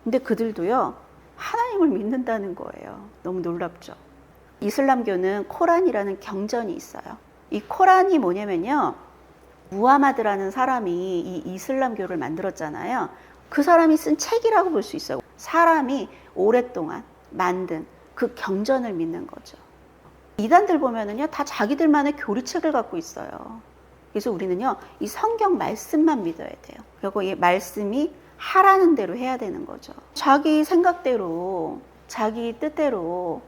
근데 그들도요, 하나님을 믿는다는 거예요. 너무 놀랍죠. 이슬람교는 코란이라는 경전이 있어요. 이 코란이 뭐냐면요, 무하마드라는 사람이 이 이슬람교를 만들었잖아요. 그 사람이 쓴 책이라고 볼 수 있어요. 사람이 오랫동안 만든 그 경전을 믿는 거죠. 이단들 보면은요, 다 자기들만의 교리책을 갖고 있어요. 그래서 우리는요, 이 성경 말씀만 믿어야 돼요. 그리고 이 말씀이 하라는 대로 해야 되는 거죠. 자기 생각대로, 자기 뜻대로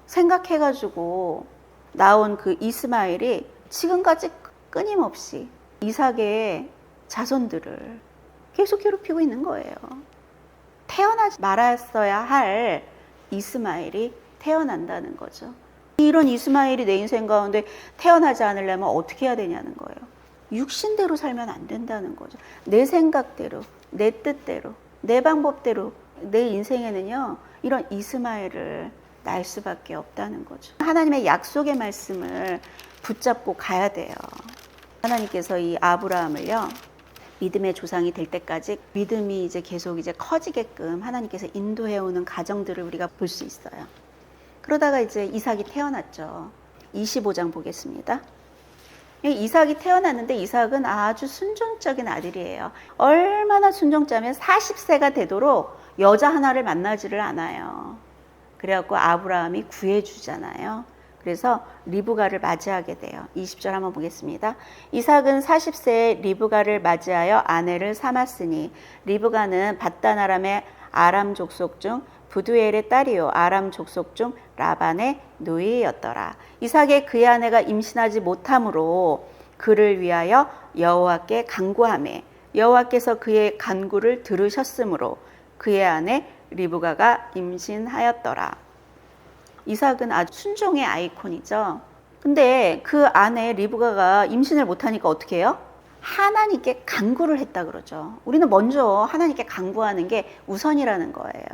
생각해가지고 나온 그 이스마엘이 지금까지 끊임없이 이삭의 자손들을 계속 괴롭히고 있는 거예요. 태어나지 말았어야 할 이스마엘이 태어난다는 거죠. 이런 이스마엘이 내 인생 가운데 태어나지 않으려면 어떻게 해야 되냐는 거예요. 육신대로 살면 안 된다는 거죠. 내 생각대로, 내 뜻대로, 내 방법대로 내 인생에는요, 이런 이스마엘을 낳을 수밖에 없다는 거죠. 하나님의 약속의 말씀을 붙잡고 가야 돼요. 하나님께서 이 아브라함을요, 믿음의 조상이 될 때까지 믿음이 이제 계속 커지게끔 하나님께서 인도해오는 가정들을 우리가 볼 수 있어요. 그러다가 이제 이삭이 태어났죠. 25장 보겠습니다. 이삭이 태어났는데 이삭은 아주 순종적인 아들이에요. 얼마나 순종자면 40세가 되도록 여자 하나를 만나지를 않아요. 그래갖고 아브라함이 구해주잖아요. 그래서 리브가를 맞이하게 돼요. 20절 한번 보겠습니다. 이삭은 40세에 리브가를 맞이하여 아내를 삼았으니 리브가는 밧단 아람의 아람 족속 중 부두엘의 딸이요 아람 족속 중 라반의 노예였더라. 이삭의 그의 아내가 임신하지 못함으로 그를 위하여 여호와께 간구하매 여호와께서 그의 간구를 들으셨으므로 그의 아내 리브가가 임신하였더라. 이삭은 아주 순종의 아이콘이죠. 근데 그 아내 리브가가 임신을 못하니까 어떻게 해요? 하나님께 간구를 했다 그러죠. 우리는 먼저 하나님께 간구하는 게 우선이라는 거예요.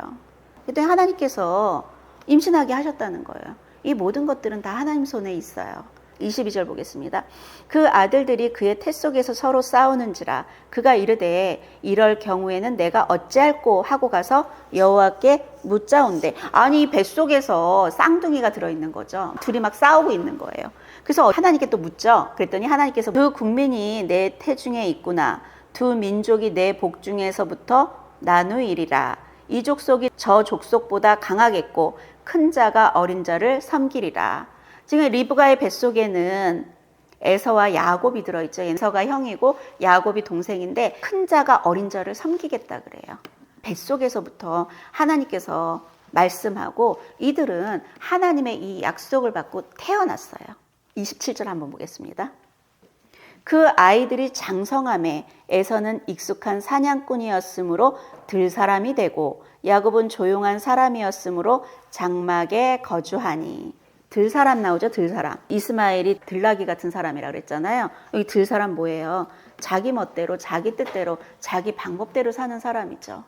그랬더니 하나님께서 임신하게 하셨다는 거예요. 이 모든 것들은 다 하나님 손에 있어요. 22절 보겠습니다. 그 아들들이 그의 태 속에서 서로 싸우는지라 그가 이르되 이럴 경우에는 내가 어찌할꼬 하고 가서 여호와께 묻자온대. 아니 뱃속에서 쌍둥이가 들어있는 거죠. 둘이 막 싸우고 있는 거예요. 그래서 하나님께 또 묻죠. 그랬더니 하나님께서 두 국민이 내 태중에 있구나. 두 민족이 내 복중에서부터 나누이리라. 이 족속이 저 족속보다 강하겠고 큰 자가 어린 자를 섬기리라. 지금 리브가의 뱃속에는 에서와 야곱이 들어있죠. 에서가 형이고 야곱이 동생인데 큰 자가 어린 자를 섬기겠다 그래요. 뱃속에서부터 하나님께서 말씀하고 이들은 하나님의 이 약속을 받고 태어났어요. 27절 한번 보겠습니다. 그 아이들이 장성함에 에서는 익숙한 사냥꾼이었으므로 들사람이 되고 야곱은 조용한 사람이었으므로 장막에 거주하니. 들사람 나오죠. 들사람. 이스마엘이 들나귀 같은 사람이라 그랬잖아요. 여기 들사람 뭐예요? 자기 멋대로 자기 뜻대로 자기 방법대로 사는 사람이죠.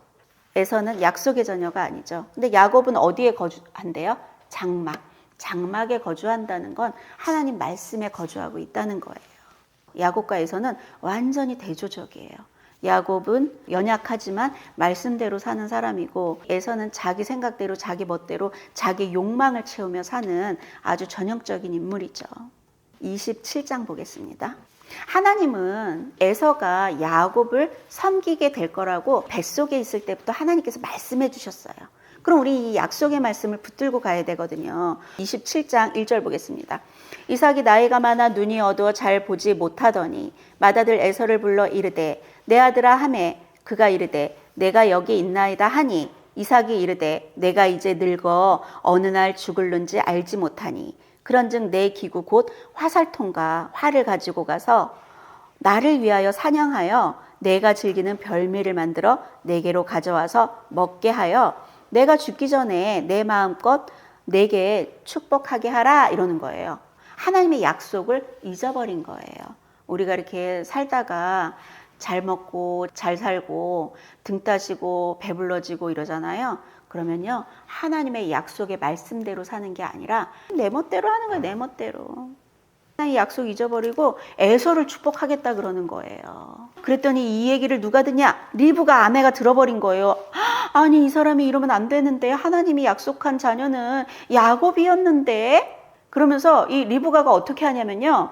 에서는 약속의 자녀가 아니죠. 근데 야곱은 어디에 거주한대요? 장막. 장막에 거주한다는 건 하나님 말씀에 거주하고 있다는 거예요. 야곱과 에서는 완전히 대조적이에요. 야곱은 연약하지만 말씀대로 사는 사람이고 에서는 자기 생각대로 자기 멋대로 자기 욕망을 채우며 사는 아주 전형적인 인물이죠. 27장 보겠습니다. 하나님은 에서가 야곱을 섬기게 될 거라고 뱃속에 있을 때부터 하나님께서 말씀해 주셨어요. 그럼 우리 이 약속의 말씀을 붙들고 가야 되거든요. 27장 1절 보겠습니다. 이삭이 나이가 많아 눈이 어두워 잘 보지 못하더니 맏아들 에서를 불러 이르되 내 아들아 하매 그가 이르되 내가 여기 있나이다 하니 이삭이 이르되 내가 이제 늙어 어느 날 죽을는지 알지 못하니 그런즉 내 기구 곧 화살통과 활을 가지고 가서 나를 위하여 사냥하여 내가 즐기는 별미를 만들어 내게로 가져와서 먹게 하여 내가 죽기 전에 내 마음껏 내게 축복하게 하라 이러는 거예요. 하나님의 약속을 잊어버린 거예요. 우리가 이렇게 살다가 잘 먹고 잘 살고 등 따지고 배불러지고 이러잖아요. 그러면요 하나님의 약속의 말씀대로 사는 게 아니라 내 멋대로 하는 거예요. 내 멋대로. 하나님의 약속 잊어버리고 에서를 축복하겠다 그러는 거예요. 그랬더니 이 얘기를 누가 듣냐? 리브가 아내가 들어버린 거예요. 아니 이 사람이 이러면 안 되는데 하나님이 약속한 자녀는 야곱이었는데 그러면서 이 리브가가 어떻게 하냐면요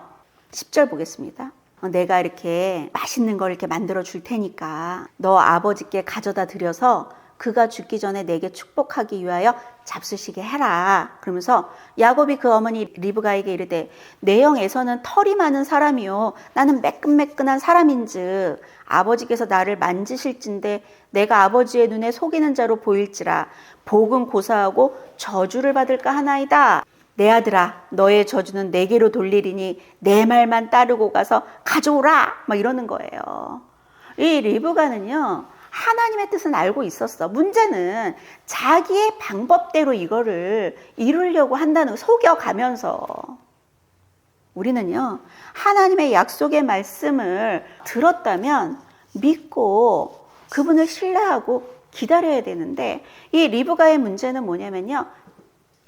10절 보겠습니다. 내가 이렇게 맛있는 걸 이렇게 만들어 줄 테니까 너 아버지께 가져다 드려서 그가 죽기 전에 내게 축복하기 위하여 잡수시게 해라. 그러면서 야곱이 그 어머니 리브가에게 이르되 내 영에서는 털이 많은 사람이요 나는 매끈매끈한 사람인즉 아버지께서 나를 만지실진데 내가 아버지의 눈에 속이는 자로 보일지라 복은 고사하고 저주를 받을까 하나이다. 내 아들아 너의 저주는 내게로 돌리리니 내 말만 따르고 가서 가져오라 막 이러는 거예요. 이 리브가는요 하나님의 뜻은 알고 있었어. 문제는 자기의 방법대로 이거를 이루려고 한다는 거 속여가면서 우리는요 하나님의 약속의 말씀을 들었다면 믿고 그분을 신뢰하고 기다려야 되는데 이 리브가의 문제는 뭐냐면요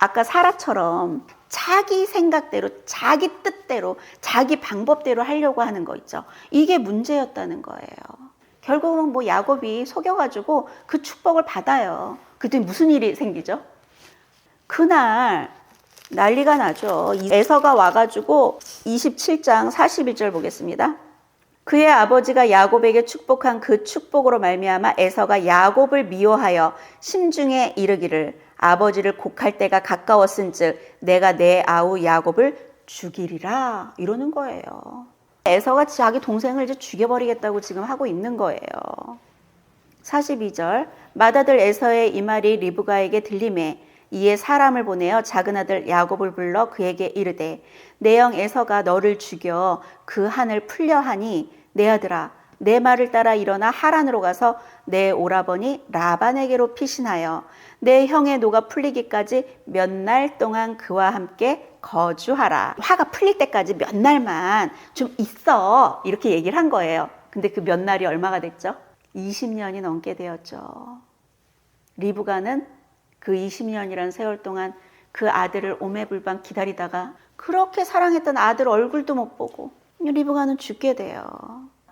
아까 사라처럼 자기 생각대로 자기 뜻대로 자기 방법대로 하려고 하는 거 있죠. 이게 문제였다는 거예요. 결국은 뭐 야곱이 속여가지고 그 축복을 받아요. 그랬더니 무슨 일이 생기죠? 그날 난리가 나죠. 에서가 와가지고 27장 41절 보겠습니다. 그의 아버지가 야곱에게 축복한 그 축복으로 말미암아 에서가 야곱을 미워하여 심중에 이르기를 아버지를 곡할 때가 가까웠은즉 내가 내 아우 야곱을 죽이리라 이러는 거예요. 에서가 자기 동생을 이제 죽여버리겠다고 지금 하고 있는 거예요. 42절 맏아들 에서의 이 말이 리브가에게 들리매 이에 사람을 보내어 작은 아들 야곱을 불러 그에게 이르되 내 형 에서가 너를 죽여 그 한을 풀려 하니 내 아들아 내 말을 따라 일어나 하란으로 가서 내 오라버니 라반에게로 피신하여 내 형의 노가 풀리기까지 몇 날 동안 그와 함께 거주하라. 화가 풀릴 때까지 몇 날만 좀 있어 이렇게 얘기를 한 거예요. 근데 그 몇 날이 얼마가 됐죠? 20년이 넘게 되었죠. 리브가는 그 20년이라는 세월 동안 그 아들을 오매불방 기다리다가 그렇게 사랑했던 아들 얼굴도 못 보고 리브가는 죽게 돼요.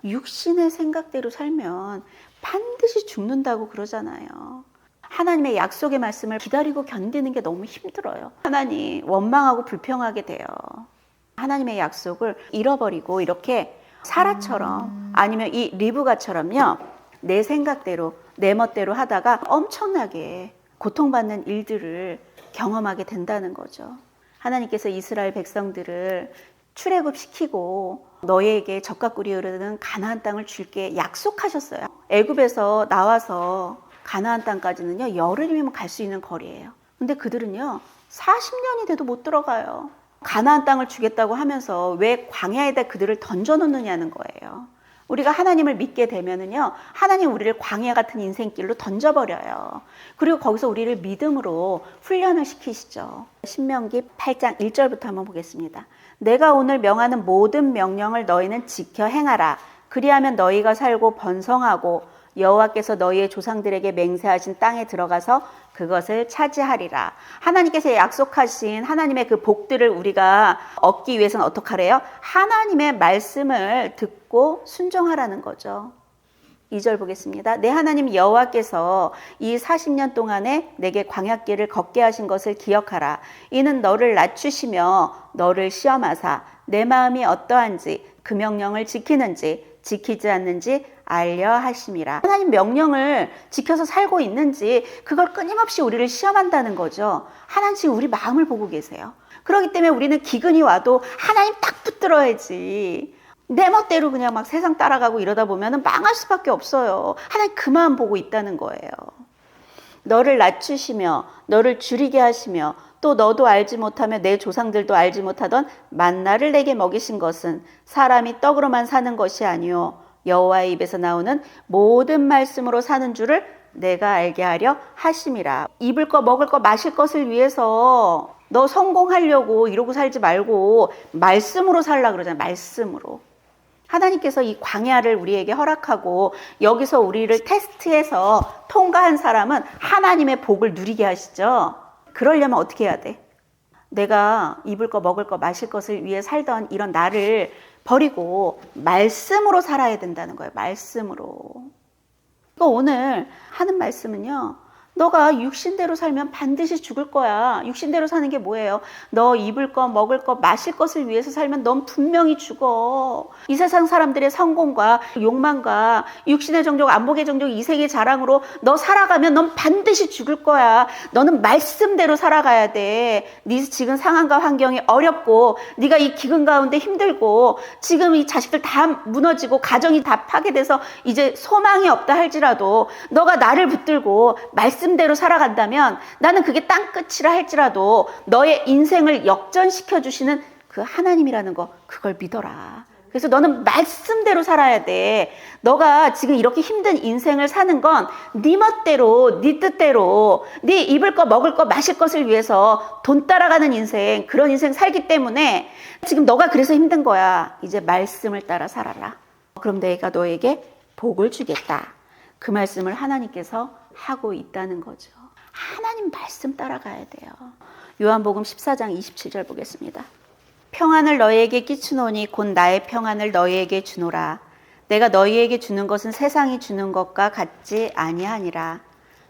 육신의 생각대로 살면 반드시 죽는다고 그러잖아요. 하나님의 약속의 말씀을 기다리고 견디는 게 너무 힘들어요. 하나님 원망하고 불평하게 돼요. 하나님의 약속을 잃어버리고 이렇게 사라처럼 아니면 이 리브가처럼요. 내 생각대로 내 멋대로 하다가 엄청나게 고통받는 일들을 경험하게 된다는 거죠. 하나님께서 이스라엘 백성들을 출애굽시키고 너희에게 젖과 꿀이 흐르는 가나안 땅을 줄게 약속하셨어요. 애굽에서 나와서 가나안 땅까지는요 열흘이면 갈 수 있는 거리예요. 근데 그들은요 40년이 돼도 못 들어가요. 가나안 땅을 주겠다고 하면서 왜 광야에다 그들을 던져놓느냐는 거예요. 우리가 하나님을 믿게 되면은요 하나님 우리를 광야 같은 인생길로 던져버려요. 그리고 거기서 우리를 믿음으로 훈련을 시키시죠. 신명기 8장 1절부터 한번 보겠습니다. 내가 오늘 명하는 모든 명령을 너희는 지켜 행하라. 그리하면 너희가 살고 번성하고 여호와께서 너희의 조상들에게 맹세하신 땅에 들어가서 그것을 차지하리라. 하나님께서 약속하신 하나님의 그 복들을 우리가 얻기 위해서는 어떻게 하래요? 하나님의 말씀을 듣고 순종하라는 거죠. 2절 보겠습니다. 내 하나님 여호와께서 이 40년 동안에 내게 광야길을 걷게 하신 것을 기억하라. 이는 너를 낮추시며 너를 시험하사 내 마음이 어떠한지 그 명령을 지키는지 지키지 않는지 알려 하심이라. 하나님 명령을 지켜서 살고 있는지 그걸 끊임없이 우리를 시험한다는 거죠. 하나님 지금 우리 마음을 보고 계세요. 그렇기 때문에 우리는 기근이 와도 하나님 딱 붙들어야지. 내 멋대로 그냥 막 세상 따라가고 이러다 보면 망할 수밖에 없어요. 하나님 그 마음 보고 있다는 거예요. 너를 낮추시며 너를 줄이게 하시며 또 너도 알지 못하며 내 조상들도 알지 못하던 만나를 내게 먹이신 것은 사람이 떡으로만 사는 것이 아니요 여호와의 입에서 나오는 모든 말씀으로 사는 줄을 내가 알게 하려 하심이라. 입을 거 먹을 거 마실 것을 위해서 너 성공하려고 이러고 살지 말고 말씀으로 살라 그러잖아요. 말씀으로. 하나님께서 이 광야를 우리에게 허락하고 여기서 우리를 테스트해서 통과한 사람은 하나님의 복을 누리게 하시죠. 그러려면 어떻게 해야 돼? 내가 입을 거 먹을 거 마실 것을 위해 살던 이런 나를 버리고 말씀으로 살아야 된다는 거예요. 말씀으로. 그러니까 오늘 하는 말씀은요. 너가 육신대로 살면 반드시 죽을 거야. 육신대로 사는 게 뭐예요? 너 입을 거, 먹을 거, 마실 것을 위해서 살면 넌 분명히 죽어. 이 세상 사람들의 성공과 욕망과 육신의 정욕, 안목의 정욕, 이색의 자랑으로 너 살아가면 넌 반드시 죽을 거야. 너는 말씀대로 살아가야 돼. 네 지금 상황과 환경이 어렵고 네가 이 기근 가운데 힘들고 지금 이 자식들 다 무너지고 가정이 다 파괴돼서 이제 소망이 없다 할지라도 너가 나를 붙들고 말씀대로 살아간다면 나는 그게 땅끝이라 할지라도 너의 인생을 역전시켜 주시는 그 하나님이라는 거 그걸 믿어라. 그래서 너는 말씀대로 살아야 돼. 너가 지금 이렇게 힘든 인생을 사는 건 네 멋대로 네 뜻대로 네 입을 거 먹을 거 마실 것을 위해서 돈 따라가는 인생 그런 인생 살기 때문에 지금 너가 그래서 힘든 거야. 이제 말씀을 따라 살아라. 그럼 내가 너에게 복을 주겠다. 그 말씀을 하나님께서 하고 있다는 거죠. 하나님 말씀 따라가야 돼요. 요한복음 14장 27절 보겠습니다. 평안을 너희에게 끼치노니 곧 나의 평안을 너희에게 주노라. 내가 너희에게 주는 것은 세상이 주는 것과 같지 아니하니라.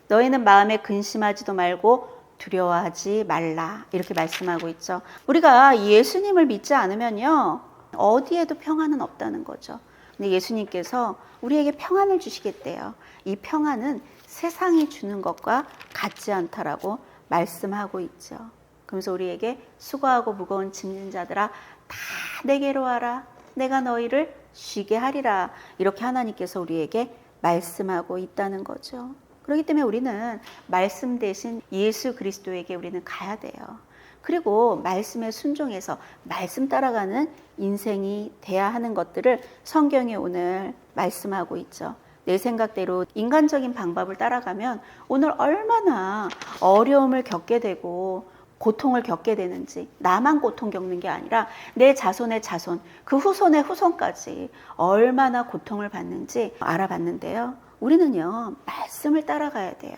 너희는 마음에 근심하지도 말고 두려워하지 말라. 이렇게 말씀하고 있죠. 우리가 예수님을 믿지 않으면요. 어디에도 평안은 없다는 거죠. 근데 예수님께서 우리에게 평안을 주시겠대요. 이 평안은 세상이 주는 것과 같지 않다라고 말씀하고 있죠. 그러면서 우리에게 수고하고 무거운 짐진 자들아 다 내게로 와라. 내가 너희를 쉬게 하리라. 이렇게 하나님께서 우리에게 말씀하고 있다는 거죠. 그렇기 때문에 우리는 말씀 대신 예수 그리스도에게 우리는 가야 돼요. 그리고 말씀에 순종해서 말씀 따라가는 인생이 돼야 하는 것들을 성경이 오늘 말씀하고 있죠. 내 생각대로 인간적인 방법을 따라가면 오늘 얼마나 어려움을 겪게 되고 고통을 겪게 되는지, 나만 고통 겪는 게 아니라 내 자손의 자손, 그 후손의 후손까지 얼마나 고통을 받는지 알아봤는데요. 우리는요, 말씀을 따라가야 돼요.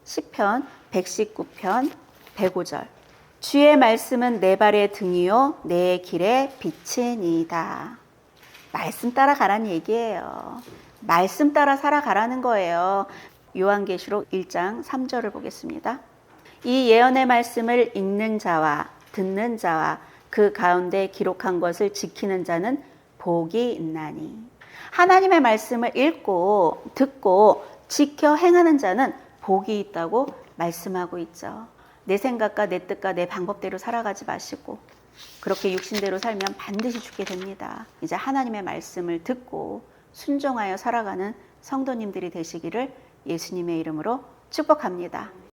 시편 119편 105절. 주의 말씀은 내 발의 등이요 내 길의 빛이니이다. 말씀 따라가라는 얘기예요. 말씀 따라 살아가라는 거예요. 요한계시록 1장 3절을 보겠습니다. 이 예언의 말씀을 읽는 자와 듣는 자와 그 가운데 기록한 것을 지키는 자는 복이 있나니. 하나님의 말씀을 읽고 듣고 지켜 행하는 자는 복이 있다고 말씀하고 있죠. 내 생각과 내 뜻과 내 방법대로 살아가지 마시고 그렇게 육신대로 살면 반드시 죽게 됩니다. 이제 하나님의 말씀을 듣고 순종하여 살아가는 성도님들이 되시기를 예수님의 이름으로 축복합니다.